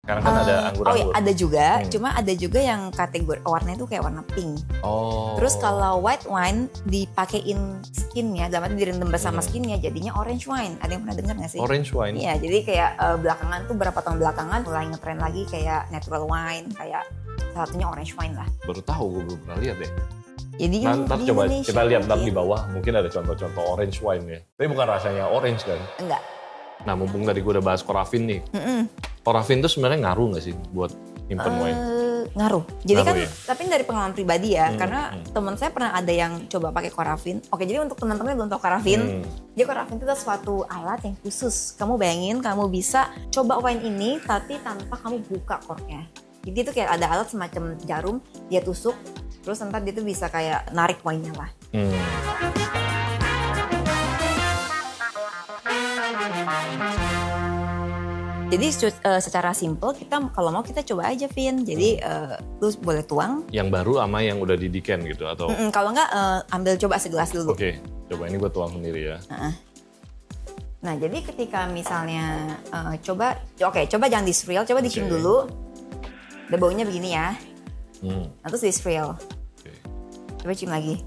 Karena kan ada anggur-anggur. Oh iya, ada juga. Cuma ada juga yang kategori warnanya itu kayak warna pink. Oh. Terus kalau white wine dipakein skinnya, dalam arti direndam bersama skinnya, jadinya orange wine. Ada yang pernah dengar nggak sih? Orange wine? Iya, jadi kayak belakangan tuh berapa tahun belakangan mulai ngetren lagi kayak natural wine, kayak salah satunya orange wine lah. Baru tahu, gue belum pernah lihat deh. Jadi Nanti coba kita lihat ntar di bawah, mungkin ada contoh-contoh orange wine ya. Tapi bukan rasanya orange kan? Enggak. Nah mumpung tadi gue udah bahas Coravin nih. Coravin tuh sebenarnya ngaruh nggak sih buat nyimpen wine? Ngaruh. Jadi Ngaruh kan, ya? tapi dari pengalaman pribadi ya, karena teman saya pernah ada yang coba pakai Coravin. Oke, jadi untuk teman-teman yang belum tahu Coravin, jadi Coravin itu adalah suatu alat yang khusus. Kamu bayangin, kamu bisa coba wine ini, tapi tanpa kamu buka korknya. Jadi itu kayak ada alat semacam jarum, dia tusuk, terus ntar dia tuh bisa kayak narik wine-nya lah. Jadi secara simple kita kalau mau kita coba aja Vin. Jadi lu boleh tuang. Yang baru sama yang udah didiken gitu atau? Kalau enggak ambil coba segelas dulu. Oke, coba ini gue tuang sendiri ya. Nah jadi ketika misalnya coba jangan di swirl, coba dicium dulu. Ada baunya begini ya. Nah terus di swirl. Coba cium lagi.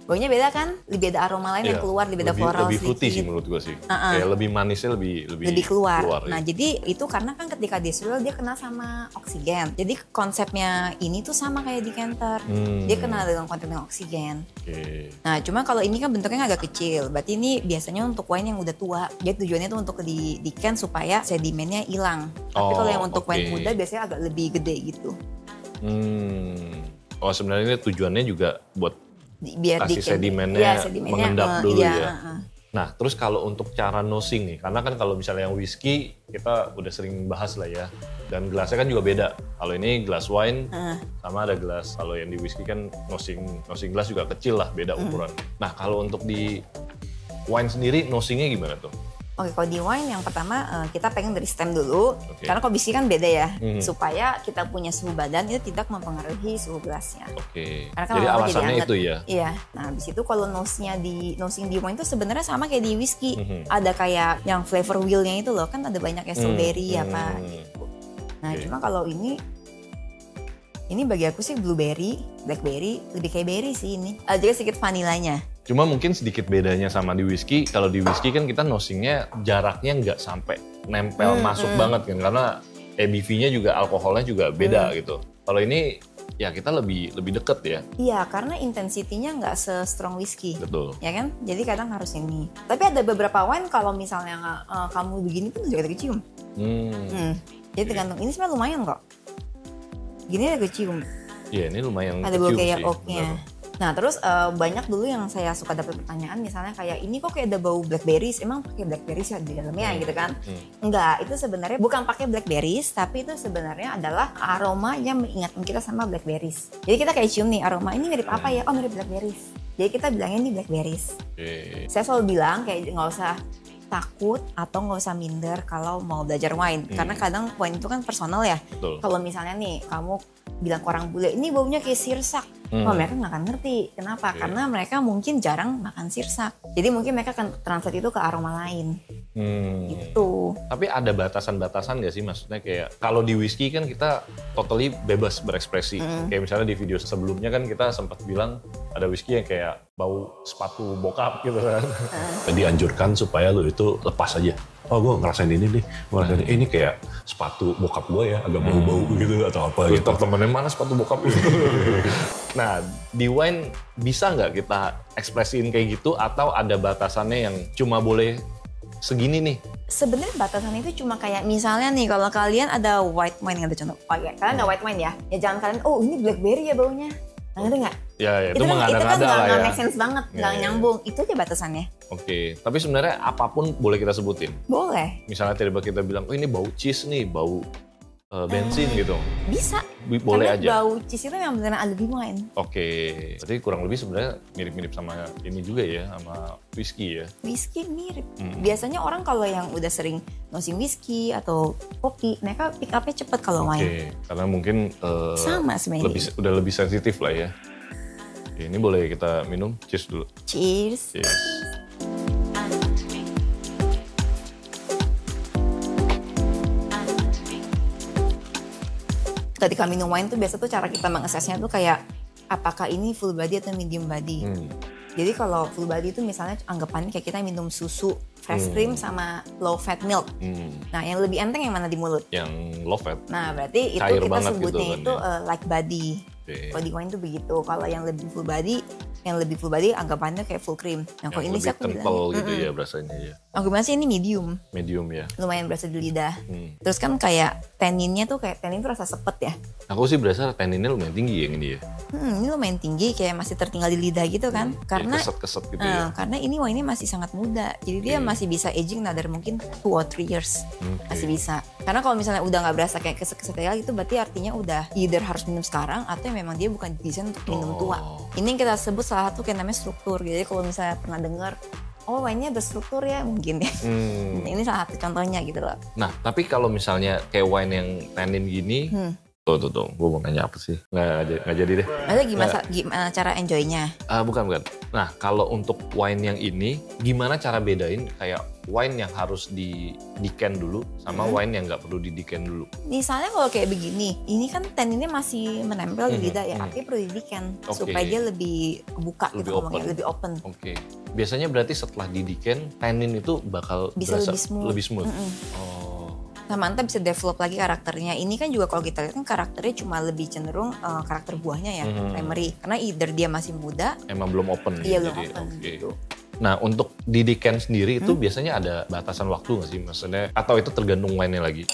Baunya beda kan? Lebih ada aroma lain yang keluar, lebih ada floral lebih sedikit. fruity sih menurut gue sih. Kayak lebih manisnya lebih keluar. Nah ya. jadi itu karena kan ketika di swirl dia kena sama oksigen. Jadi konsepnya ini tuh sama kayak decanter. Dia kena dengan konten oksigen. Nah cuma kalau ini kan bentuknya agak kecil. Berarti ini biasanya untuk wine yang udah tua. Jadi tujuannya tuh untuk di can supaya sedimennya hilang. Tapi kalau yang untuk wine muda biasanya agak lebih gede gitu. Oh sebenarnya ini tujuannya juga buat biar kasih sedimennya mengendap dulu ya. Nah terus kalau untuk cara nosing nih, karena kan kalau misalnya yang whisky kita udah sering bahas lah ya. Dan gelasnya kan juga beda. Kalau ini gelas wine sama ada gelas. Kalau yang di whisky kan nosing gelas juga kecil lah, beda ukuran. Nah kalau untuk di wine sendiri nosingnya gimana tuh? Oke, kalau di wine yang pertama kita pegang dari stem dulu, karena kalau whisky kan beda ya, supaya kita punya suhu badan itu tidak mempengaruhi suhu gelasnya. Karena kan jadi alasannya itu ya? Iya, nah habis itu kalau nosing di wine itu sebenarnya sama kayak di whisky, ada kayak yang flavor wheel-nya itu loh, kan ada banyak ya strawberry apa gitu. Nah cuma kalau ini bagi aku sih blueberry, blackberry, lebih kayak berry sih ini. Ada juga sedikit vanilanya. Cuma mungkin sedikit bedanya sama di whisky, kalau di whisky kan kita nosingnya jaraknya nggak sampai nempel masuk banget kan, karena ABV-nya juga alkoholnya juga beda gitu. Kalau ini ya kita lebih deket ya. Iya, karena intensitinya nggak se-strong whisky. Betul. Ya kan? Jadi kadang harus ini. Tapi ada beberapa wine kalau misalnya kamu begini pun juga kecium. Jadi tergantung, ini sebenarnya lumayan kok. Gini ada kecium. Iya ini lumayan ada bau kayak sih, oaknya. Nah terus banyak dulu yang saya suka dapat pertanyaan misalnya kayak ini kok kayak ada bau blackberries, emang pakai blackberries ya di dalamnya gitu kan? Enggak, itu sebenarnya bukan pakai blackberries, tapi itu sebenarnya adalah aroma yang mengingatkan kita sama blackberries. Jadi kita kayak cium nih aroma ini mirip apa ya? Oh mirip blackberries. Jadi kita bilangnya ini blackberries. Saya selalu bilang kayak nggak usah takut atau nggak usah minder kalau mau belajar wine, karena kadang wine itu kan personal ya. Kalau misalnya nih kamu bilang ke orang bule ini baunya kayak sirsak, mereka nggak akan ngerti. Kenapa? Karena mereka mungkin jarang makan sirsak, jadi mungkin mereka akan translate itu ke aroma lain. Gitu. Tapi ada batasan-batasan nggak sih, maksudnya kayak kalau di whisky kan kita totally bebas berekspresi. Kayak misalnya di video sebelumnya kan kita sempat bilang ada whisky yang kayak bau sepatu bokap gitu kan. Dianjurkan supaya lo itu lepas aja. Oh gue ngerasain ini nih, gue ngerasain ini kayak sepatu bokap gue ya, agak bau-bau gitu atau apa gitu. Terus temennya mana sepatu bokap gitu. Nah di wine bisa nggak kita ekspresiin kayak gitu atau ada batasannya yang cuma boleh segini nih? Sebenarnya batasan itu cuma kayak misalnya nih kalau kalian ada white wine, ada contoh, kalian ada white wine ya jangan kalian, oh ini blackberry ya baunya. Ngerti nggak? Ya, itu mengada-ngada lah ya. Nggak make sense banget, nggak nyambung. Itu aja batasannya. Oke, tapi sebenarnya apapun boleh kita sebutin? Boleh. Misalnya tiba-tiba kita bilang, oh ini bau cheese nih, bau bensin gitu. Bisa. Boleh karena aja. Bau cheese itu yang benar ada di wine. Oke, berarti kurang lebih sebenarnya mirip-mirip sama ini juga ya, sama whisky ya? Whisky mirip. Biasanya orang kalau yang udah sering nosing whisky atau kopi, mereka pick up-nya cepet kalau wine. Oke, karena mungkin sama sebenarnya. Udah lebih sensitif lah ya. Oke, ini boleh kita minum, cheers dulu. Cheers. Cheers. ketika minum wine tuh biasa tuh cara kita mengaksesnya tuh kayak apakah ini full body atau medium body. Jadi kalau full body itu misalnya anggapannya kayak kita minum susu fresh cream sama low fat milk. Nah yang lebih enteng yang mana di mulut? Yang low fat. Nah berarti itu Cair kita banget sebutnya gitu kan, itu ya. like body. Kalau di wine tuh begitu. Kalau yang lebih full body anggapannya kayak full cream. Nah kalau ini sih aku lebih kental gitu ya berasanya ya. Aku bilang sih ini medium. Medium ya. Lumayan berasa di lidah. Terus kan kayak tanninnya tuh kayak tannin tuh rasa sepet ya. Aku sih berasa tanninnya lumayan tinggi yang ini ya. Ini lumayan tinggi kayak masih tertinggal di lidah gitu kan. Karena keset-keset gitu ya. Karena ini wine masih sangat muda. Jadi dia masih bisa aging another mungkin 2 or 3 years. Masih bisa. Karena kalau misalnya udah nggak berasa kayak keset-keset kayak itu berarti artinya udah either harus minum sekarang atau memang dia bukan desain untuk minum tua. Ini yang kita sebut salah satu kayak namanya struktur. Jadi kalau misalnya pernah dengar oh wine-nya berstruktur ya mungkin ya. Ini salah satu contohnya gitu loh. Nah tapi kalau misalnya kayak wine yang tannin gini, tuh, gue mau nanya apa sih? Nggak jadi deh. Maksudnya gimana cara enjoy-nya? Bukan. Nah kalau untuk wine yang ini, gimana cara bedain kayak wine yang harus di decan dulu sama wine yang nggak perlu di decan dulu? Misalnya kalau kayak begini, ini kan tanninnya masih menempel di lidah ya, artinya perlu di decan supaya dia lebih kebuka gitu ngomongnya, lebih open. Oke. Biasanya berarti setelah di decan, tannin itu bakal bisa berasa lebih smooth. Sama entah bisa develop lagi karakternya. Ini kan juga kalau kita lihat kan karakternya cuma lebih cenderung karakter buahnya ya, primary. Karena either dia masih muda. Emang belum open. Iya belum open gitu. Nah untuk di decan sendiri itu biasanya ada batasan waktu nggak sih maksudnya? Atau itu tergantung wine-nya lagi?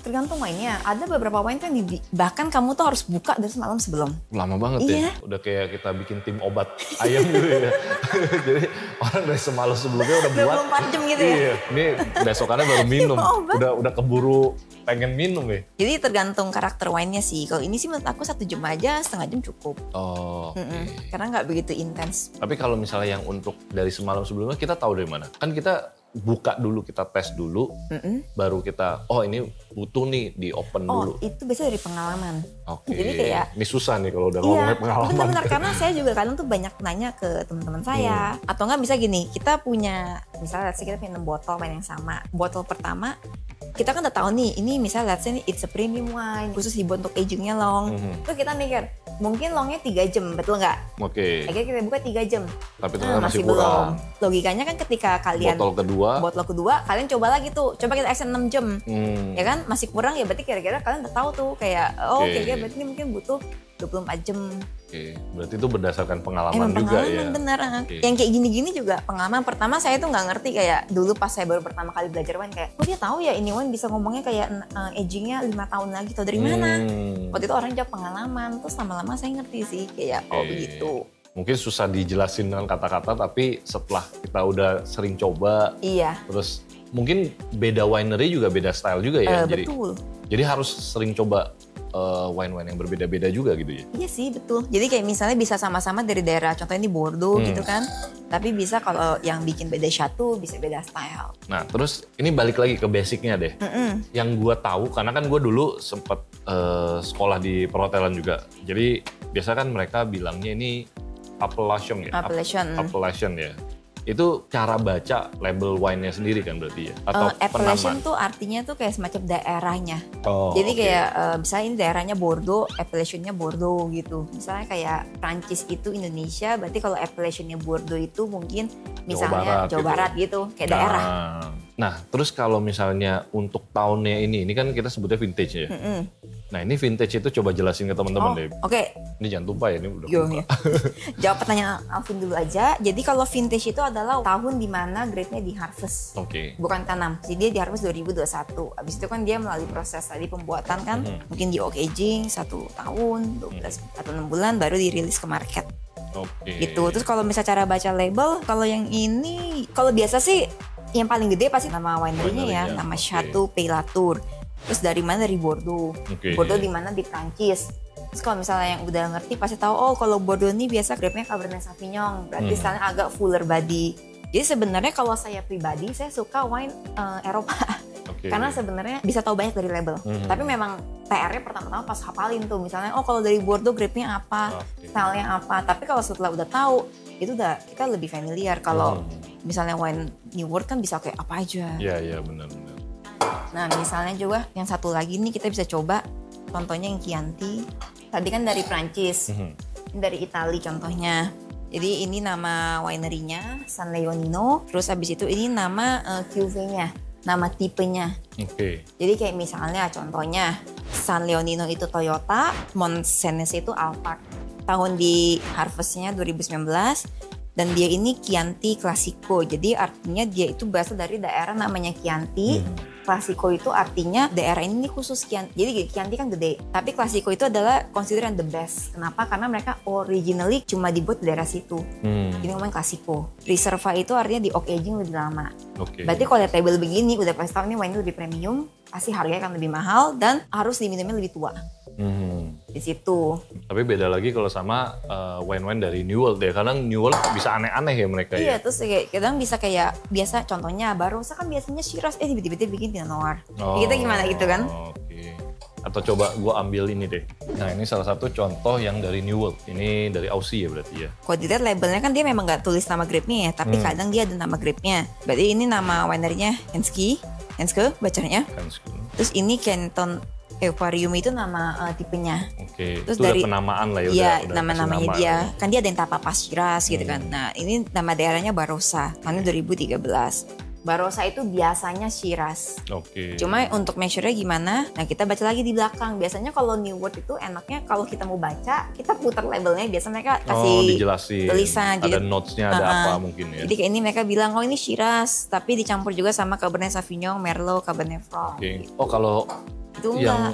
Tergantung wine-nya. Ada beberapa wine kan bahkan kamu tuh harus buka dari semalam sebelum. Lama banget ya? Udah kayak kita bikin tim obat ayam gitu ya. Jadi orang dari semalam sebelumnya udah buat. 24 jam gitu ya? Iya, ini besokannya baru minum. Udah keburu pengen minum ya? Jadi tergantung karakter wine-nya sih. Kalau ini sih menurut aku 1 jam aja, setengah jam cukup. Karena nggak begitu intens. Tapi kalau misalnya yang untuk dari semalam sebelumnya kita tahu dari mana? Kan kita buka dulu, kita tes dulu, baru kita, oh ini butuh nih di open dulu. Oh itu biasanya dari pengalaman. Oke. Jadi kayak, ini susah nih kalau udah ngomongin pengalaman. Iya benar karena saya juga kadang tuh banyak nanya ke teman-teman saya. Atau nggak bisa gini, kita punya, misalnya let's say kita punya 6 botol wine yang sama. Botol pertama, kita kan udah tahu nih, ini misalnya let's say nih, it's a premium wine, khusus dibuat untuk agingnya long. Terus kita mikir, mungkin longnya 3 jam, betul nggak? Oke. Akhirnya kita buka 3 jam. Tapi ternyata masih belum. kurang. Logikanya kan ketika kalian botol kedua, kalian coba lagi tuh, coba kita extend 6 jam. Ya kan, masih kurang ya berarti kira-kira kalian udah tahu tuh kayak, kira-kira berarti ini mungkin butuh 24 jam. Oke, berarti itu berdasarkan pengalaman Emang juga ya? Pengalaman bener. Yang kayak gini-gini juga pengalaman. Pertama saya tuh nggak ngerti kayak dulu pas saya baru pertama kali belajar wine kayak, oh dia tahu ya ini wine bisa ngomongnya kayak agingnya 5 tahun lagi. Tau dari mana? Waktu itu orang jawab pengalaman. Terus lama-lama saya ngerti sih kayak begitu. Mungkin susah dijelasin dengan kata-kata tapi setelah kita udah sering coba. Iya. Terus mungkin beda winery juga beda style juga ya. Betul. Jadi harus sering coba wine-wine yang berbeda-beda juga gitu ya? Iya sih betul. Jadi kayak misalnya bisa sama-sama dari daerah, contohnya ini Bordeaux gitu kan. Tapi bisa kalau yang bikin beda chateau bisa beda style. Nah terus ini balik lagi ke basicnya deh. Yang gue tahu karena kan gue dulu sempet sekolah di perhotelan juga. Jadi biasa kan mereka bilangnya ini appellation ya? Appellation ya. Itu cara baca label wine-nya sendiri kan berarti ya? Atau appellation tuh artinya tuh kayak semacam daerahnya. Jadi kayak misalnya ini daerahnya Bordeaux, appellation-nya Bordeaux gitu. Misalnya kayak Prancis itu Indonesia, berarti kalau appellation-nya Bordeaux itu mungkin misalnya Jawa Barat gitu, kayak daerah. Nah, terus kalau misalnya untuk tahunnya ini kan kita sebutnya vintage ya. Nah, ini vintage itu coba jelasin ke teman-teman deh. Oke. Ini jangan lupa ya, ini udah buka. Jawab pertanyaan Alvin dulu aja. Jadi kalau vintage itu adalah tahun di mana grade-nya di harvest. Bukan tanam. Jadi dia di harvest 2021. Habis itu kan dia melalui proses tadi pembuatan kan. Mungkin di oak aging 1 tahun, 12 atau 6 bulan baru dirilis ke market. Gitu. Terus kalau misalnya cara baca label, kalau yang ini, kalau biasa sih yang paling gede pasti nama winery-nya ya, nama Chateau Pays Latour. Terus dari mana? Dari Bordeaux. Bordeaux di mana? Di Prancis. Terus kalau misalnya yang udah ngerti pasti tahu, oh kalau Bordeaux ini biasa grape-nya Cabernet Sauvignon, berarti misalnya agak fuller body. Jadi sebenarnya kalau saya pribadi saya suka wine Eropa. Karena sebenarnya bisa tahu banyak dari label. Tapi memang PR-nya pertama-tama pas hafalin tuh, misalnya oh kalau dari Bordeaux grape-nya apa, style-nya apa. Tapi kalau setelah udah tahu, itu udah kita lebih familiar. Kalau misalnya wine New World kan bisa kayak apa aja. Iya benar-benar. Nah misalnya juga yang satu lagi nih kita bisa coba contohnya yang Chianti. Tadi kan dari Prancis, dari Itali contohnya. Jadi ini nama winery-nya San Leonino. Terus abis itu ini nama cuvée-nya, nama tipenya. Oke. Jadi kayak misalnya contohnya San Leonino itu Toyota, Mont Cenis itu Alphard. Tahun di harvest-nya 2019 dan dia ini Chianti Classico. Jadi artinya dia itu berasal dari daerah namanya Chianti. Classico itu artinya daerah ini khusus Chianti. Jadi Chianti kan gede, tapi Classico itu adalah considered the best. Kenapa? Karena mereka originally cuma dibuat di daerah situ. Jadi ngomongin Classico. Reserva itu artinya di oak aging lebih lama. Berarti kalau lihat label begini udah pasti tahu ini wine lebih premium, pasti harganya akan lebih mahal dan harus diminumnya lebih tua. Di situ. Tapi beda lagi kalau sama wine-wine dari New World ya. Kadang New World bisa aneh-aneh ya mereka iya, ya. terus kayak kadang bisa kayak biasa contohnya Barossa kan biasanya Shiraz, tiba-tiba bikin Pinot Noir. Kita gimana gitu kan? Oke. Atau coba gue ambil ini deh. Nah ini salah satu contoh yang dari New World. Ini dari Aussie ya berarti ya. Kalau dilihat labelnya kan dia memang nggak tulis nama grape-nya ya, tapi kadang dia ada nama grape-nya. Berarti ini nama winery-nya Henske bacanya. Terus ini Canton Aquarium itu nama tipenya. Oke. Terus itu dari udah penamaan lah ya. Iya, udah nama-namanya nama dia. ya. Kan dia ada yang Tapa Shiraz gitu kan. Nah, ini nama daerahnya Barossa. Tahun 2013. Barossa itu biasanya Shiraz. Oke. Cuma untuk measure-nya gimana? Nah, kita baca lagi di belakang. Biasanya kalau New World itu enaknya kalau kita mau baca, kita putar labelnya. Biasa mereka kasih dijelasin. tulisan. Ada notes-nya, ada apa mungkin ya. Jadi kayak ini mereka bilang, oh ini Shiraz. Tapi dicampur juga sama Cabernet Sauvignon, Merlot, Cabernet Franc. Oke. Oh kalau itu enggak.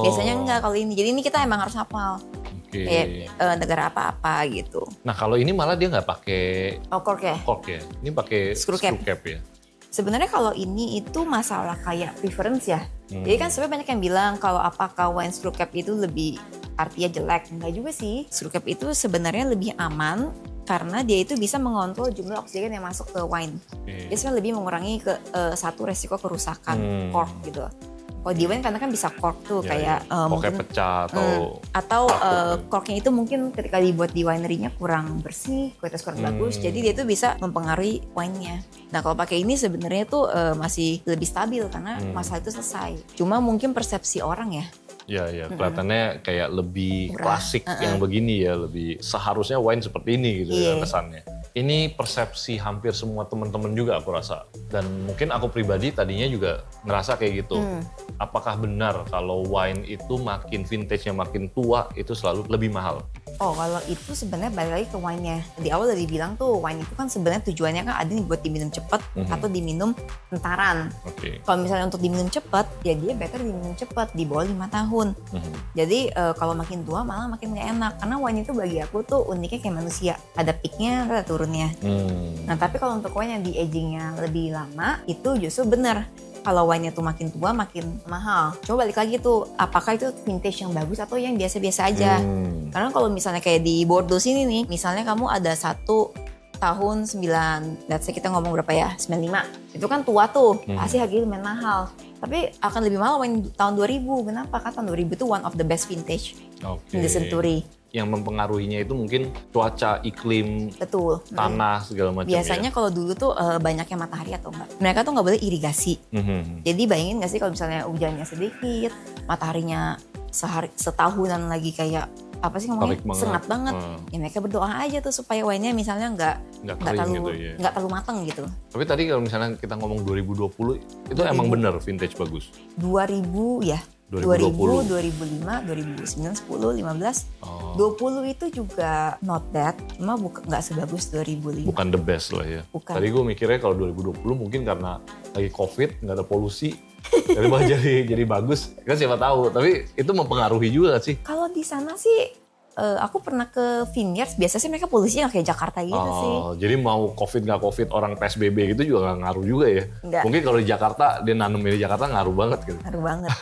Biasanya enggak kalau ini. Jadi ini kita emang harus hafal. Kayak negara apa-apa gitu. Nah kalau ini malah dia nggak pakai cork ya? Cork ya. Ini pakai screw cap ya. Sebenarnya kalau ini itu masalah kayak preference ya. Jadi kan sebenarnya banyak yang bilang kalau apakah wine screw cap itu lebih artinya jelek. Enggak juga sih. Screw cap itu sebenarnya lebih aman karena dia itu bisa mengontrol jumlah oksigen yang masuk ke wine. Dia sebenarnya lebih mengurangi satu resiko kerusakan cork gitu. Kalau di wine karena kan bisa cork tuh kayak mungkin pecah atau corknya itu mungkin ketika dibuat di winery-nya kurang bersih, kualitas kurang bagus, jadi dia tuh bisa mempengaruhi wine-nya. Nah kalau pakai ini sebenarnya tuh masih lebih stabil karena masalah itu selesai. Cuma mungkin persepsi orang ya. Ya, kelihatannya kayak lebih klasik yang begini ya, lebih seharusnya wine seperti ini gitu ya kesannya. Ini persepsi hampir semua teman-teman juga aku rasa. Dan mungkin aku pribadi tadinya juga ngerasa kayak gitu. Apakah benar kalau wine itu makin vintage-nya makin tua itu selalu lebih mahal? Oh kalau itu sebenarnya balik lagi ke wine-nya. Di awal udah dibilang tuh wine itu kan sebenarnya tujuannya kan ada nih buat diminum cepat atau diminum entaran. Kalau misalnya untuk diminum cepat, ya dia better diminum cepat di bawah 5 tahun. Jadi kalau makin tua malah makin gak enak. Karena wine itu bagi aku tuh uniknya kayak manusia. Ada peaknya, ada turunnya. Nah tapi kalau untuk wine yang di agingnya lebih lama, itu justru benar. Kalau wine-nya tuh makin tua makin mahal. Coba balik lagi tuh, apakah itu vintage yang bagus atau yang biasa-biasa aja. Karena kalau misalnya kayak di Bordeaux sini nih, misalnya kamu ada satu tahun let's say kita ngomong berapa ya, 95. Itu kan tua tuh, pasti harganya lumayan mahal. Tapi akan lebih mahal wine tahun 2000. Kenapa? Karena tahun 2000 itu one of the best vintage in the century. Yang mempengaruhinya itu mungkin cuaca, iklim, betul, tanah segala macam. Biasanya kalau dulu tuh banyaknya matahari atau enggak. Mereka tuh nggak boleh irigasi. Jadi bayangin nggak sih kalau misalnya hujannya sedikit, mataharinya setahunan lagi kayak apa sih ngomongnya sengat banget. Ya mereka berdoa aja tuh supaya wine-nya misalnya nggak terlalu matang gitu. Tapi tadi kalau misalnya kita ngomong 2020 itu emang bener vintage bagus. 2000 ya. 2000, 2005, 2009, 10, 15, 20 itu juga not bad, cuma nggak sebagus 2005. Bukan the best lah ya. Bukan. Tadi gue mikirnya kalau 2020 mungkin karena lagi COVID, nggak ada polusi, jadi bagus. Kan siapa tahu, tapi itu mempengaruhi juga sih. Kalau di sana sih, aku pernah ke vineyards, biasa sih mereka polusinya kayak Jakarta gitu sih. Jadi mau COVID nggak COVID, orang PSBB gitu juga nggak ngaruh juga ya? Enggak. Mungkin kalau di Jakarta, dia nanemin di Jakarta ngaruh banget gitu. Ngaruh banget.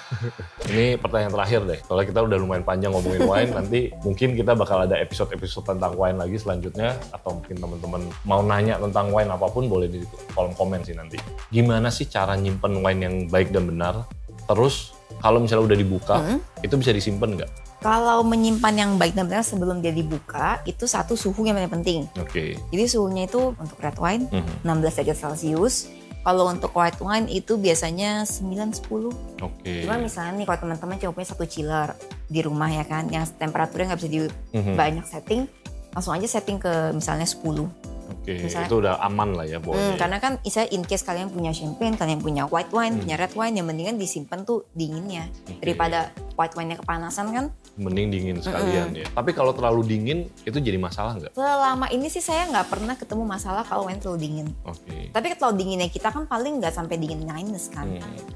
Ini pertanyaan terakhir deh. Soalnya kita udah lumayan panjang ngomongin wine, nanti mungkin kita bakal ada episode-episode tentang wine lagi selanjutnya. Atau mungkin teman-teman mau nanya tentang wine apapun, boleh di kolom komen sih nanti. Gimana sih cara nyimpen wine yang baik dan benar? Terus, kalau misalnya udah dibuka, itu bisa disimpan nggak? Kalau menyimpan yang baik dan benar sebelum dia dibuka, itu satu suhu yang paling penting. Oke. Jadi suhunya itu untuk red wine 16 derajat Celcius. Kalau untuk white wine itu biasanya 9-10. Oke. Cuma misalnya nih kalau teman-teman cuma punya satu chiller di rumah ya kan, yang temperaturnya nggak bisa di banyak setting, langsung aja setting ke misalnya 10. Oke, Misalnya, itu udah aman lah ya pokoknya. Karena kan in case kalian punya champagne, kalian punya white wine, punya red wine, yang mendingan disimpan tuh dinginnya. Daripada white wine-nya kepanasan kan. Mending dingin sekalian ya. Tapi kalau terlalu dingin itu jadi masalah nggak? Selama ini sih saya nggak pernah ketemu masalah kalau wine terlalu dingin. Oke. Tapi kalau dinginnya kita kan paling nggak sampai dingin minus kan.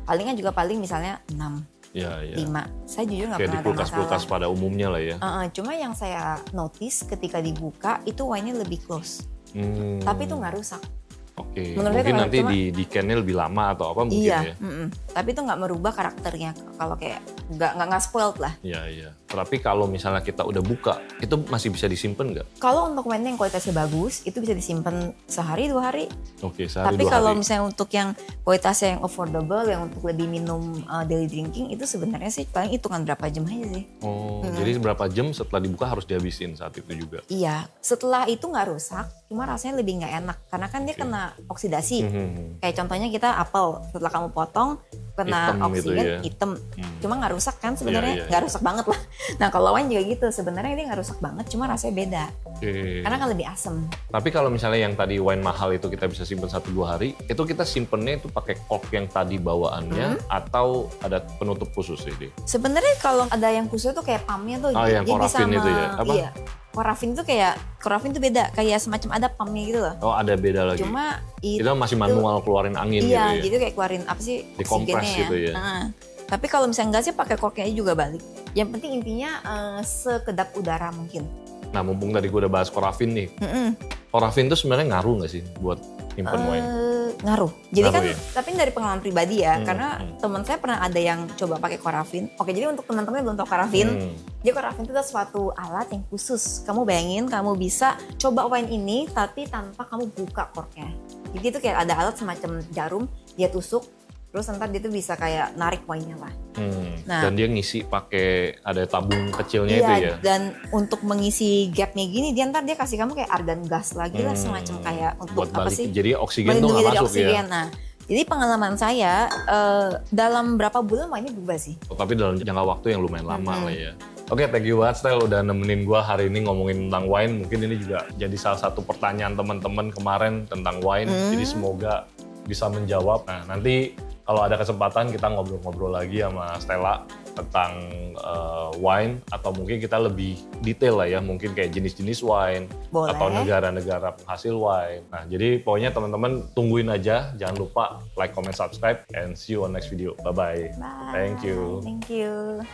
Palingan juga paling misalnya 6. Ya. 5. Saya jujur nggak Kayak pernah di ada masalah. kulkas pada umumnya lah ya. Cuma yang saya notice ketika dibuka itu wine-nya lebih close. Tapi itu nggak rusak. Oke, Menurut mungkin saya nanti cuma- di can-nya lebih lama atau apa mungkin Iya, ya. tapi itu nggak merubah karakternya. Kalau kayak nggak spoiled lah. Iya. Tapi kalau misalnya kita udah buka, itu masih bisa disimpan nggak? Kalau untuk wine yang kualitasnya bagus, itu bisa disimpan sehari 2 hari. Oke, sehari Tapi 2 kalau hari. misalnya untuk yang kualitasnya yang affordable, yang untuk lebih minum daily drinking, itu sebenarnya sih paling hitungan berapa jam aja sih. Oh, jadi berapa jam setelah dibuka harus dihabisin saat itu juga? Iya, setelah itu nggak rusak, cuma rasanya lebih nggak enak karena kan dia kena oksidasi. Kayak contohnya kita apel, setelah kamu potong kena Hitam gitu oksigen, ya. hitam. Cuma nggak rusak kan sebenarnya, Iya. nggak rusak banget lah. Nah kalau wine juga gitu, sebenarnya dia nggak rusak banget, cuma rasanya beda. Oke. Karena kan lebih asem. Tapi kalau misalnya yang tadi wine mahal itu kita bisa simpan 1-2 hari, itu kita simpennya itu pakai cork yang tadi bawaannya atau ada penutup khusus ini? Sebenarnya kalau ada yang khusus tuh kayak pumpnya tuh, Oh, yang dia bisa korafin itu ya? Apa? Iya, korafin tuh beda, kayak semacam ada pumpnya gitu loh. Oh, ada beda lagi. Cuma Kita masih manual keluarin angin iya, gitu ya? jadi kayak keluarin apa sih? Dikompres oksigennya gitu ya? Tapi kalau misalnya enggak sih pakai korknya juga balik. Yang penting intinya sekedap udara mungkin. Nah, mumpung tadi gue udah bahas korafin nih. Korafin tuh sebenarnya ngaruh nggak sih buat nyimpen wine? Ngaruh. Jadi Ngaruh kan, ya? tapi dari pengalaman pribadi ya, karena teman saya pernah ada yang coba pakai korafin. Oke, jadi untuk teman-teman yang belum tahu korafin, jadi korafin itu adalah suatu alat yang khusus. Kamu bayangin, kamu bisa coba wine ini, tapi tanpa kamu buka korknya. Jadi itu kayak ada alat semacam jarum, dia tusuk, terus ntar dia tuh bisa kayak narik wine-nya lah. Nah, Dan dia ngisi pakai ada tabung kecilnya iya, itu ya? dan untuk mengisi gapnya gini, dia ntar dia kasih kamu kayak argan gas lagi lah, semacam kayak untuk Buat apa balik. sih? Jadi oksigen tuh melindungi nggak dari masuk oksigen. ya? Nah, jadi pengalaman saya dalam berapa bulan wine-nya berubah sih. Oh, tapi dalam jangka waktu yang lumayan lama lah ya. Oke, thank you banget Stel udah nemenin gue hari ini ngomongin tentang wine. Mungkin ini juga jadi salah satu pertanyaan teman-teman kemarin tentang wine. Jadi semoga bisa menjawab. Nah, nanti kalau ada kesempatan kita ngobrol-ngobrol lagi sama Stella tentang wine atau mungkin kita lebih detail lah ya, mungkin kayak jenis-jenis wine Boleh. atau negara-negara penghasil wine. Nah, jadi pokoknya teman-teman tungguin aja, jangan lupa like, comment, subscribe, and see you on next video. Bye-bye. Bye. Thank you. Thank you.